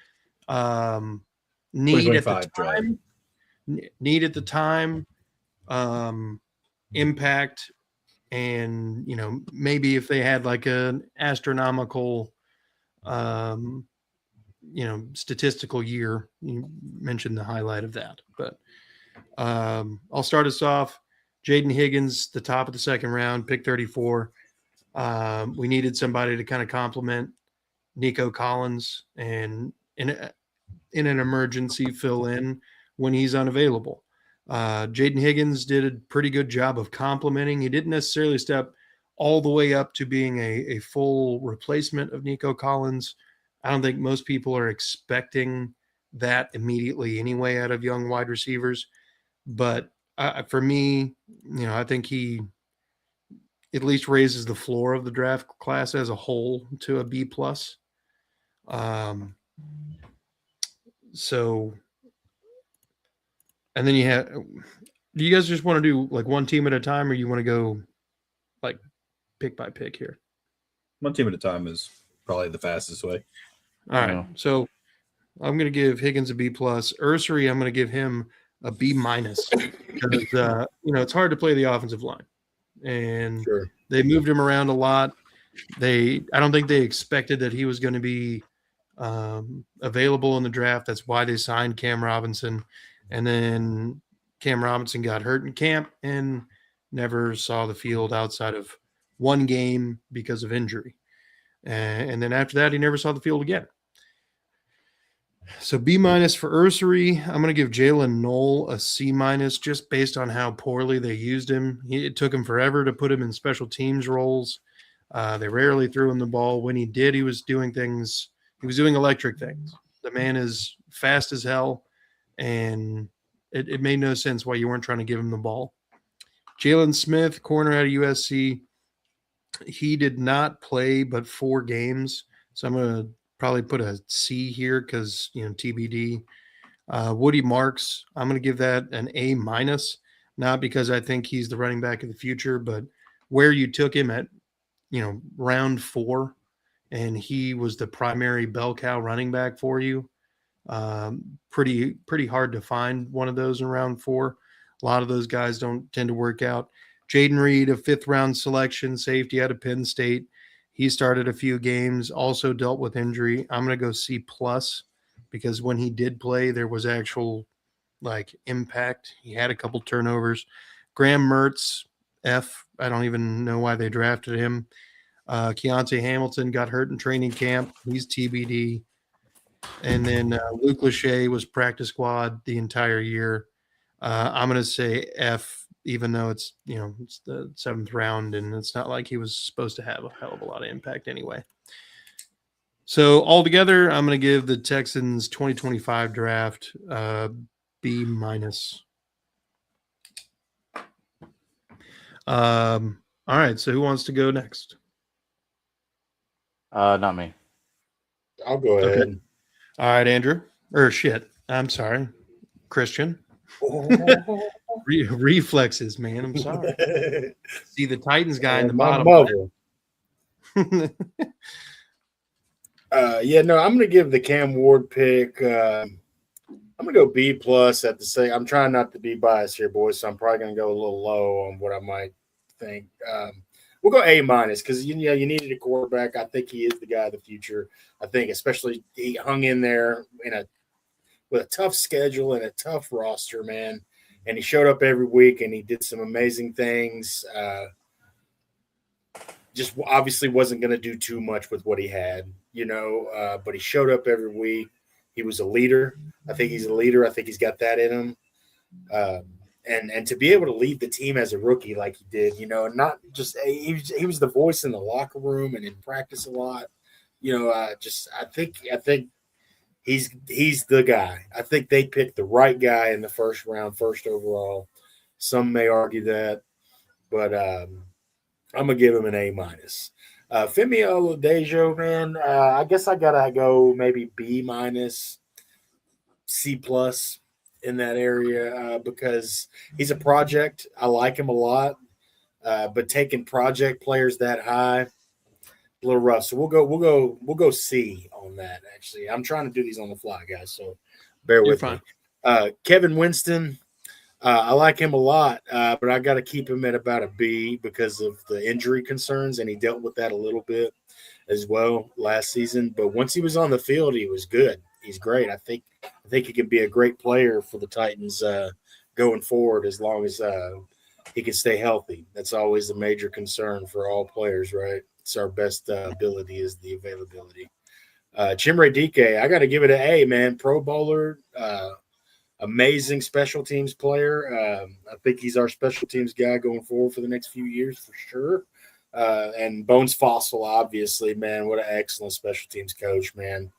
need at the time. Need at the time, impact, and maybe if they had like an astronomical statistical year. You mentioned the highlight of that, but I'll start us off. Jaden Higgins, the top of the second round, pick 34. We needed somebody to kind of complement Nico Collins and in an emergency fill in when he's unavailable. Jaden Higgins did a pretty good job of complementing. He didn't necessarily step all the way up to being a full replacement of Nico Collins. I don't think most people are expecting that immediately anyway out of young wide receivers. But for me, I think he at least raises the floor of the draft class as a whole to a B+. So, and then do you guys just want to do like one team at a time, or you want to go like pick by pick here? One team at a time is probably the fastest way. All right. So I'm going to give Higgins a B+. Ursery, I'm going to give him a B- because it's hard to play the offensive line, and they moved him around a lot. I don't think they expected that he was going to be available in the draft. That's why they signed Cam Robinson, and then Cam Robinson got hurt in camp and never saw the field outside of one game because of injury, and then after that he never saw the field again. So B- for Ursery. I'm going to give Jalen Knoll a C- just based on how poorly they used him. It took him forever to put him in special teams roles. They rarely threw him the ball. When he did, he was doing things. He was doing electric things. The man is fast as hell, and it made no sense why you weren't trying to give him the ball. Jalen Smith, corner out of USC. He did not play but 4 games, so I'm going to probably put a C here because, TBD. Woody Marks, I'm going to give that an A-, not because I think he's the running back of the future, but where you took him at, round 4, and he was the primary bell cow running back for you. Pretty hard to find one of those in round 4. A lot of those guys don't tend to work out. Jaden Reed, a 5th-round selection, safety out of Penn State. He started a few games, also dealt with injury. I'm going to go C+ because when he did play, there was actual impact. He had a couple turnovers. Graham Mertz, F. I don't even know why they drafted him. Keontae Hamilton got hurt in training camp. He's TBD. And then Luke Lachey was practice squad the entire year. I'm going to say F, even though it's the 7th round, and it's not like he was supposed to have a hell of a lot of impact anyway. So altogether, I'm going to give the Texans 2025 draft B-. All right. So who wants to go next? Not me. I'll go ahead. Okay. All right, Andrew. I'm sorry, Christian. Reflexes, man. I'm sorry. See the Titans guy in the bottom. I'm gonna give the Cam Ward pick. I'm gonna go B+ at the same. I'm trying not to be biased here, boys, so I'm probably gonna go a little low on what I might think. we'll go A minus because you needed a quarterback. I think he is the guy of the future. I think especially he hung in there with a tough schedule and a tough roster, man. And he showed up every week and he did some amazing things. Just obviously wasn't going to do too much with what he had, but he showed up every week. He was a leader. I think he's a leader. I think he's got that in him. And to be able to lead the team as a rookie like he did, not just he was the voice in the locker room and in practice a lot. I think he's the guy. I think they picked the right guy in the first round, first overall. Some may argue that, but I'm gonna give him an A minus. Femi Oladejo, man, I guess I gotta go maybe B minus, C plus in that area because he's a project. I like him a lot, but taking project players that high, a little rough. So we'll go C on that. Actually, I'm trying to do these on the fly, guys. So bear with me. Kevin Winston. I like him a lot, but I got to keep him at about a B because of the injury concerns, and he dealt with that a little bit as well last season. But once he was on the field, he was good. He's great. I think he can be a great player for the Titans going forward as long as he can stay healthy. That's always a major concern for all players, right? It's our best ability is the availability. Chimere Dike, I got to give it an A, man. Pro Bowler. Amazing special teams player. I think he's our special teams guy going forward for the next few years for sure. And Bones Fossil, obviously, man, what an excellent special teams coach, man.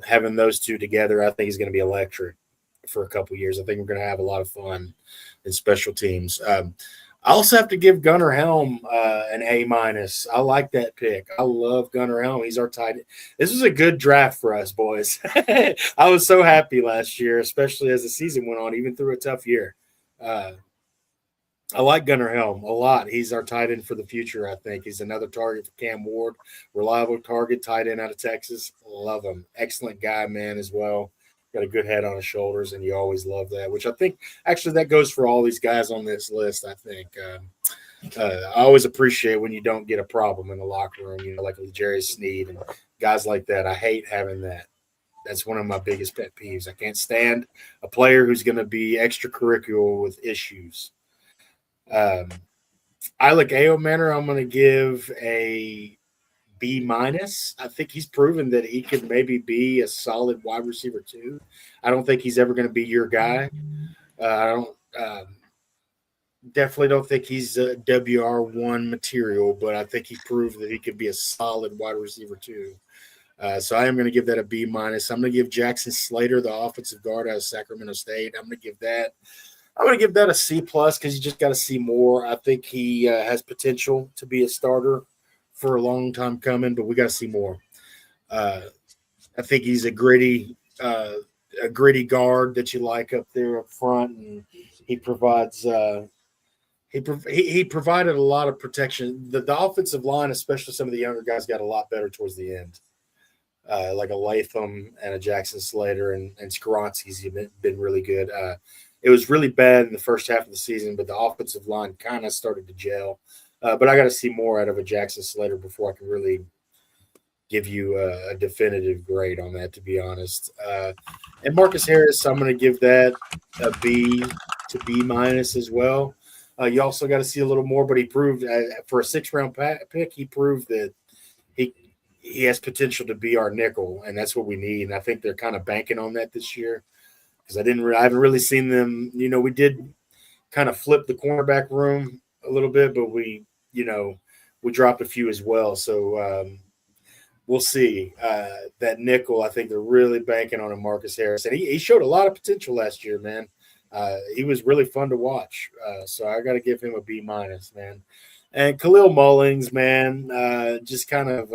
Having those two together, I think he's going to be electric for a couple years. I think we're going to have a lot of fun in special teams. I also have to give Gunnar Helm an A minus. I like that pick. I love Gunnar Helm. He's our tight end. This was a good draft for us, boys. I was so happy last year, especially as the season went on, even through a tough year. I like Gunnar Helm a lot. He's our tight end for the future, I think. He's another target for Cam Ward. Reliable target, tight end out of Texas. Love him. Excellent guy, man, as well. Got a good head on his shoulders, and you always love that, which I think actually that goes for all these guys on this list. I think I always appreciate when you don't get a problem in the locker room, like Jerry Sneed and guys like that. I hate having that. That's one of my biggest pet peeves. I can't stand a player who's going to be extracurricular with issues. Alec Aomanor, I'm going to give a B minus. I think he's proven that he could maybe be a solid wide receiver too. I don't think he's ever going to be your guy. Definitely don't think he's a WR1 material, but I think he proved that he could be a solid wide receiver too. So I am going to give that a B minus. I'm going to give Jackson Slater, the offensive guard out of Sacramento State. I'm going to give that a C plus because you just got to see more. I think he has potential to be a starter for a long time coming, but we got to see more. I think he's a gritty guard that you like up there up front, and he provides. He provided a lot of protection. The offensive line, especially some of the younger guys, got a lot better towards the end. Like a Latham and a Jackson Slater and Skoronski's been really good. It was really bad in the first half of the season, but the offensive line kind of started to gel. But I got to see more out of a Jackson Slater before I can really give you a definitive grade on that, to be honest. And Marcus Harris, I'm going to give that a B to B minus as well. You also got to see a little more, but he proved for a 6th-round pick, he proved that he has potential to be our nickel, and that's what we need. And I think they're kind of banking on that this year because I haven't really seen them. We did kind of flip the cornerback room a little bit, but we dropped a few as well. So we'll see. That nickel, I think they're really banking on a Marcus Harris, and he showed a lot of potential last year, man. He was really fun to watch. So I got to give him a B minus, man. And Khalil Mullings, man, just kind of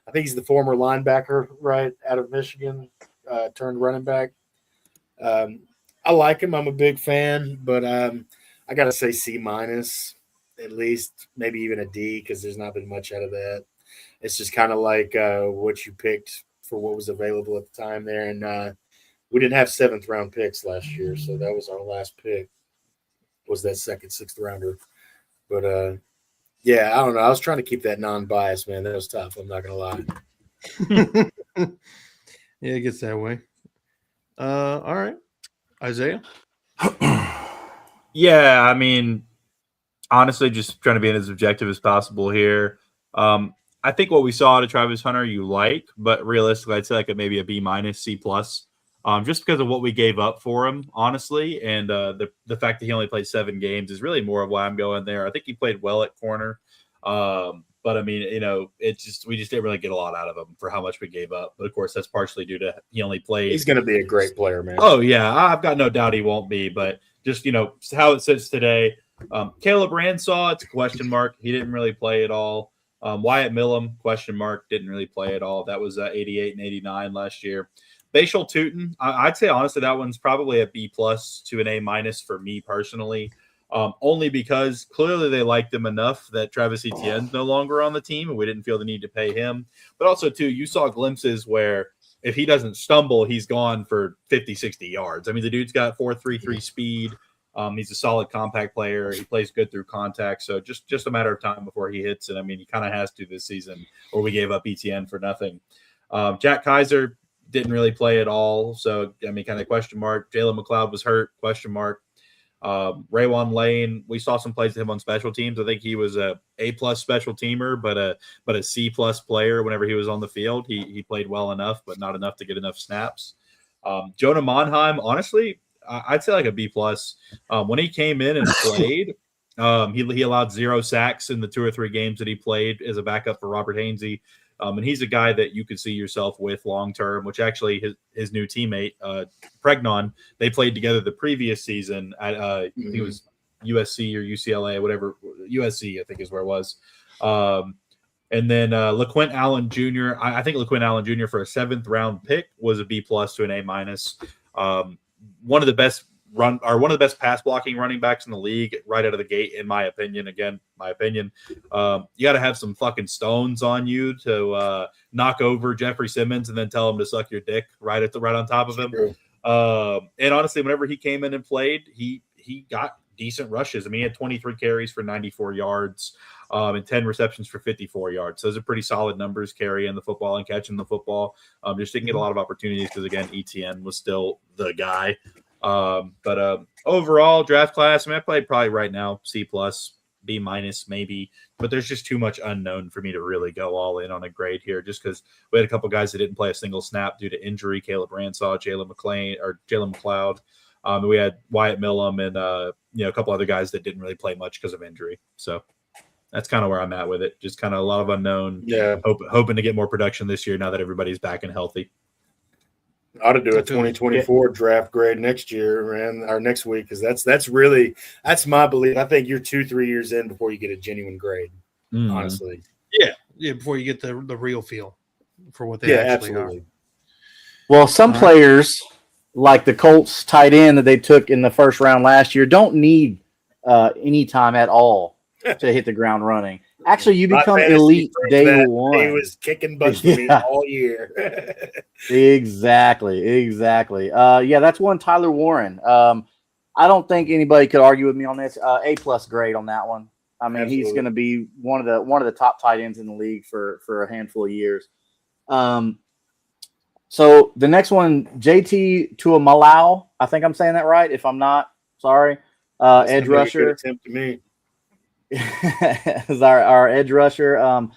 I think he's the former linebacker, right, out of Michigan, turned running back. I like him. I'm a big fan, but I got to say C minus at least, maybe even a D because there's not been much out of that. It's just kind of like what you picked for what was available at the time there. And we didn't have 7th-round picks last year, so that was our last pick was that second 6th rounder. But Yeah, I don't know. I was trying to keep that non-biased, man. That was tough. I'm not gonna lie. Yeah, it gets that way. All right, Isaiah. Yeah, I mean, honestly, just trying to be as objective as possible here. I think what we saw out of Travis Hunter, you like, but realistically, I'd say like maybe a B minus, C plus, just because of what we gave up for him, honestly, and the fact that he only played 7 games is really more of why I'm going there. I think he played well at corner, but I mean, we just didn't really get a lot out of him for how much we gave up. But of course, that's partially due to he only played. He's going to be a great player, man. Oh yeah, I've got no doubt he won't be, but just how it sits today. Caleb Ransaw, it's a question mark. He didn't really play at all. Wyatt Millum, question mark, didn't really play at all. That was 88 and 89 last year. Bashal Tootin, I'd say honestly that one's probably a B plus to an A minus for me personally, only because clearly they liked him enough that Travis Etienne's no longer on the team and we didn't feel the need to pay him. But also, too, you saw glimpses where if he doesn't stumble, he's gone for 50, 60 yards. I mean, the dude's got 4.33 speed. He's a solid compact player. He plays good through contact. So just a matter of time before he hits it. I mean, he kind of has to this season, or we gave up ETN for nothing. Jack Kaiser didn't really play at all. So, I mean, kind of question mark. Jalen McLeod was hurt, question mark. Raywan Lane, we saw some plays of him on special teams. I think he was a A+ special teamer, but a C+ player whenever he was on the field. He played well enough, but not enough to get enough snaps. Jonah Monheim, honestly, I'd say like a B+. When he came in and played, he allowed 0 sacks in the 2 or 3 games that he played as a backup for Robert Hainsey. And he's a guy that you could see yourself with long term, which actually his new teammate, Pregnon, they played together the previous season at I think it was USC or UCLA, whatever. USC, I think is where it was. And then LaQuint Allen Jr., I think LaQuint Allen Jr. for a 7th round pick was a B+ to an A-. One of the best pass blocking running backs in the league right out of the gate, in my opinion. Again, my opinion. You got to have some fucking stones on you to knock over Jeffrey Simmons and then tell him to suck your dick right on top of him. And honestly, whenever he came in and played, he got decent rushes. I mean, he had 23 carries for 94 yards and 10 receptions for 54 yards. So those are pretty solid numbers carrying the football and catching the football. Just didn't get a lot of opportunities because, again, ETN was still the guy. But overall, draft class, I mean, I played probably right now C+, B- maybe. But there's just too much unknown for me to really go all in on a grade here just because we had a couple guys that didn't play a single snap due to injury. Caleb Ransaw, Jalen McLeod. We had Wyatt Millum and a couple other guys that didn't really play much because of injury. So that's kind of where I'm at with it. Just kind of a lot of unknown. Yeah. Hoping to get more production this year now that everybody's back and healthy. Ought to do a 2024 draft grade next year, man, or next week, because that's my belief. I think you're 2-3 years in before you get a genuine grade, honestly. Yeah, before you get the real feel for what they actually are. Well, some players, like the Colts tight end that they took in the first round last year, don't need any time at all to hit the ground running. Actually, you become elite day one. He was kicking butts for me all year. Exactly. Yeah, that's one Tyler Warren. I don't think anybody could argue with me on this. A+ grade on that one. I mean, Absolutely. He's going to be one of the top tight ends in the league for a handful of years. So the next one, JT Tuamalau. I think I'm saying that right. If I'm not, sorry. Edge rusher. Attempt to me. Is our edge rusher.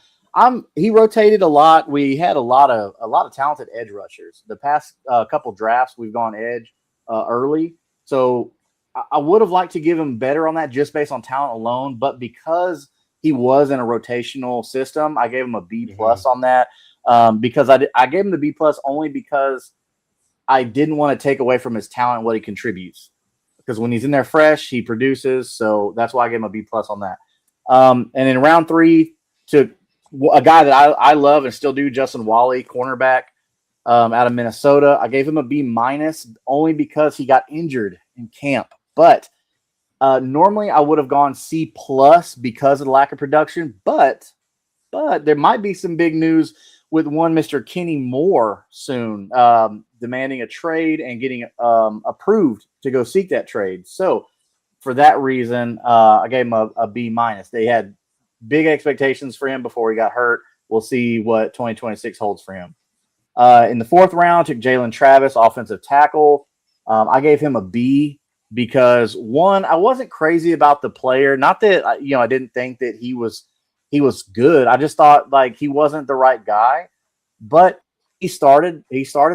He rotated a lot. We had a lot of talented edge rushers. The past couple drafts, we've gone edge early. So I would have liked to give him better on that just based on talent alone. But because he was in a rotational system, I gave him a B+ on that. Because I gave him the B+ only because I didn't want to take away from his talent and what he contributes. Because when he's in there fresh, he produces. So that's why I gave him a B+ on that. And in round 3, to a guy that I love and still do, Justin Wally, cornerback out of Minnesota, I gave him a B- only because he got injured in camp. But normally I would have gone C+ because of the lack of production. But there might be some big news with one Mr. Kenny Moore soon, demanding a trade and getting approved to go seek that trade. So for that reason, I gave him a B-. They had big expectations for him before he got hurt. We'll see what 2026 holds for him. In the 4th round, took Jalen Travis, offensive tackle. I gave him a B because, one, I wasn't crazy about the player. Not that I didn't think that he was good. I just thought like he wasn't the right guy. But he started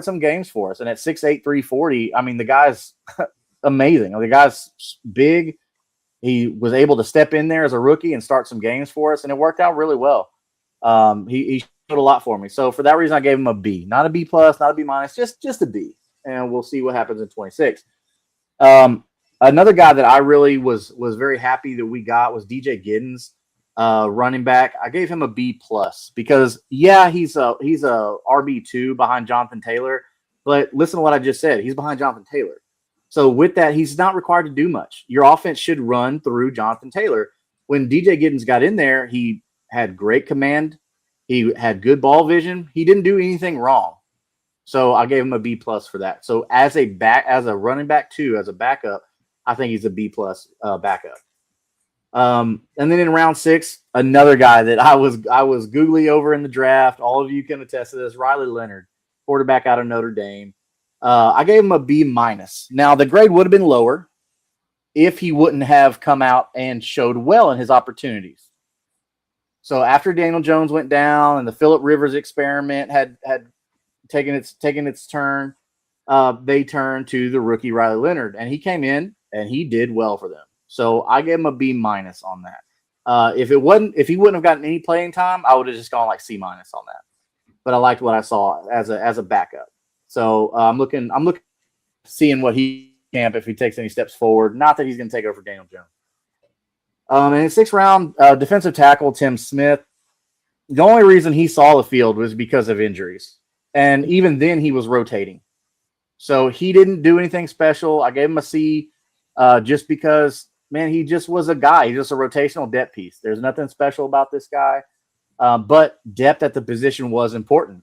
some games for us, and at 6'8", 340, I mean, the guy's amazing. The guy's big. He was able to step in there as a rookie and start some games for us, and it worked out really well. He showed a lot for me. So for that reason, I gave him a B. Not a B+, not a B-, just a B. And we'll see what happens in 26. Another guy that I really was very happy that we got was DJ Giddens, running back. I gave him a B+ because, yeah, he's a RB2 behind Jonathan Taylor. But listen to what I just said. He's behind Jonathan Taylor. So with that, he's not required to do much. Your offense should run through Jonathan Taylor. When DJ Giddens got in there, he had great command. He had good ball vision. He didn't do anything wrong. So I gave him a B+ for that. So as a running back too, as a backup, I think he's a B+ backup. And then in round 6, another guy that I was googly over in the draft. All of you can attest to this. Riley Leonard, quarterback out of Notre Dame. I gave him a B-. Now the grade would have been lower if he wouldn't have come out and showed well in his opportunities. So after Daniel Jones went down and the Phillip Rivers experiment had taken its turn, they turned to the rookie Riley Leonard, and he came in and he did well for them. So I gave him a B- on that. If he wouldn't have gotten any playing time, I would have just gone like C- on that. But I liked what I saw as a backup. So I'm looking seeing what he camp if he takes any steps forward. Not that he's going to take over for Daniel Jones. And in the 6th round, defensive tackle Tim Smith. The only reason he saw the field was because of injuries, and even then he was rotating. So he didn't do anything special. I gave him a C, just because, man, he just was a guy. He's just a rotational depth piece. There's nothing special about this guy, but depth at the position was important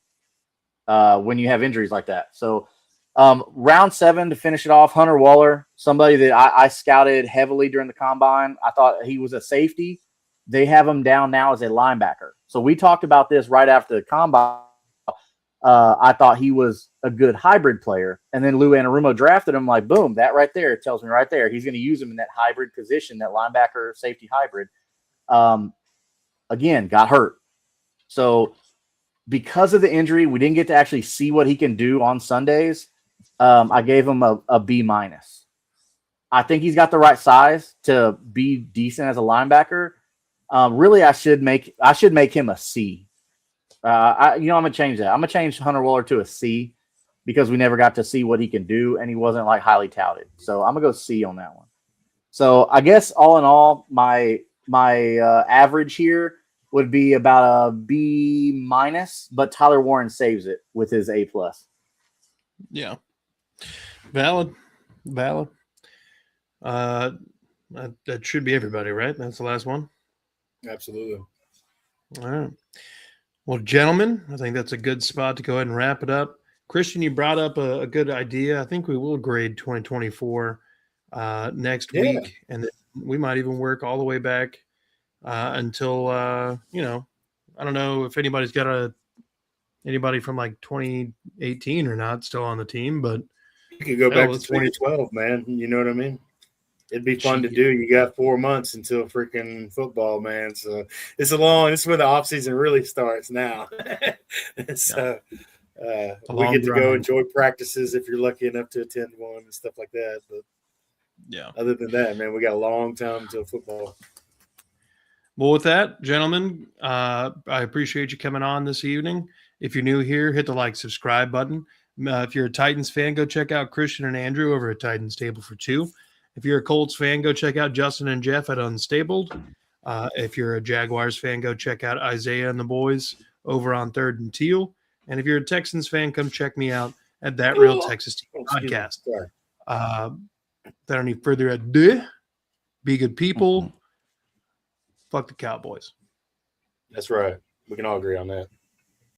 when you have injuries like that. So round 7 to finish it off, Hunter Waller, somebody that I scouted heavily during the combine. I thought he was a safety. They have him down now as a linebacker. So we talked about this right after the combine. I thought he was a good hybrid player. And then Lou Anarumo drafted him, like, boom, that right there tells me right there. He's going to use him in that hybrid position, that linebacker safety hybrid. Again, got hurt. So because of the injury, we didn't get to actually see what he can do on Sundays. I gave him a B-. I think he's got the right size to be decent as a linebacker. Really, I should make him a C. I'm gonna change that. I'm gonna change Hunter Waller to a C because we never got to see what he can do, and he wasn't like highly touted. So I'm gonna go C on that one. So I guess all in all, my average here would be about a B-, but Tyler Warren saves it with his A+. Yeah. Valid. That should be everybody, right? That's the last one. Absolutely. All right. Well, gentlemen, I think that's a good spot to go ahead and wrap it up. Christian, you brought up a good idea. I think we will grade 2024 next week, and then we might even work all the way back until I don't know if anybody's got anybody from like 2018 or not still on the team, but you could go back to 2012, man. You know what I mean? It'd be fun to do. You got 4 months until freaking football, man. So it's this is where the off season really starts now. So we get to go enjoy practices if you're lucky enough to attend one and stuff like that. But yeah, other than that, man, we got a long time until football. Well, with that, gentlemen, I appreciate you coming on this evening. If you're new here, hit the subscribe button. If you're a Titans fan, go check out Christian and Andrew over at Titans Table for Two. If you're a Colts fan, go check out Justin and Jeff at Unstabled. If you're a Jaguars fan, go check out Isaiah and the boys over on Third and Teal. And if you're a Texans fan, come check me out at That Real Texas Team Podcast. Without any further ado, be good people. Fuck the Cowboys. That's right. We can all agree on that.